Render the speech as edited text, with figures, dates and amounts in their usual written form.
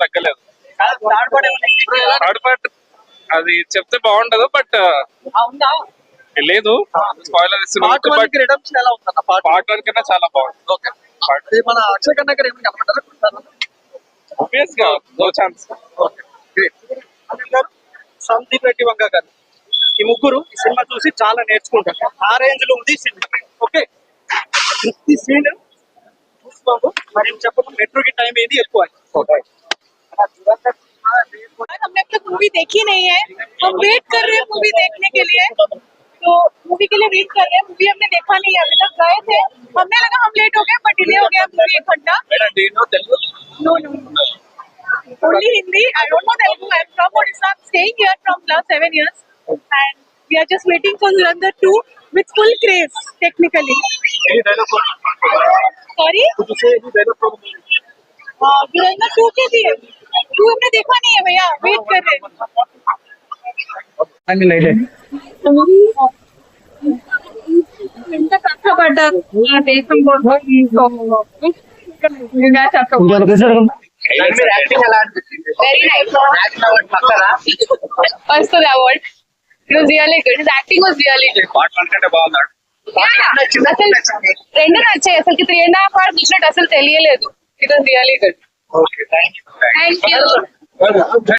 తగ్గలేదు. Third part అది చెప్తే బాగుండదు, బట్ లేదు స్పాయిలర్ పార్ట్ వన్ కన్నా చాలా బాగుంది. మన అక్షయ్ కన్నా గారు ఏమైనా కనపడ్డారా? ఆబ్వియస్ గా నో ఛాన్స్. సందీప్ రెడ్డి వంగ గారు, ఈ ముగ్గురు ఈ సినిమా చూసి చాలా నేర్చుకుంటారు. ఆ రేంజ్ లో ఉంది సినిమా. ఓకే, ప్రతి సీన్ చూసుకోండి. మరి చెప్పడం మెట్రో కి టైం ఏది ఎక్కువ. हमने अब तक मूवी देखी नहीं है, हम वेट कर रहे हैं मूवी देखने के लिए, तो मूवी के लिए वेट कर रहे हैं. मूवी हमने देखा नहीं है, अभी तक गए थे, हमने लगा हम लेट हो गए पर डिले हो गया मूवी 1 घंटा. No, only Hindi. I don't know Telugu. I am from Odisha. I'm staying here from last 7 years, and we are just waiting for Dhurandhar 2 with full craze technically. Sorry, Dhurandhar 2 के लिए 2 हमने देखा नहीं है भैया, wait कर रहे हैं. ఎంత కష్టపడ్డారు ఈ దేశం కోసం. Very nice. First of all, it was really good. His acting was really good. అసలు రెండు నచ్చాయి. అసలు 3.5 hours చూసినట్టు అసలు తెలియలేదు. It was really good. Okay, thank you. Thank you.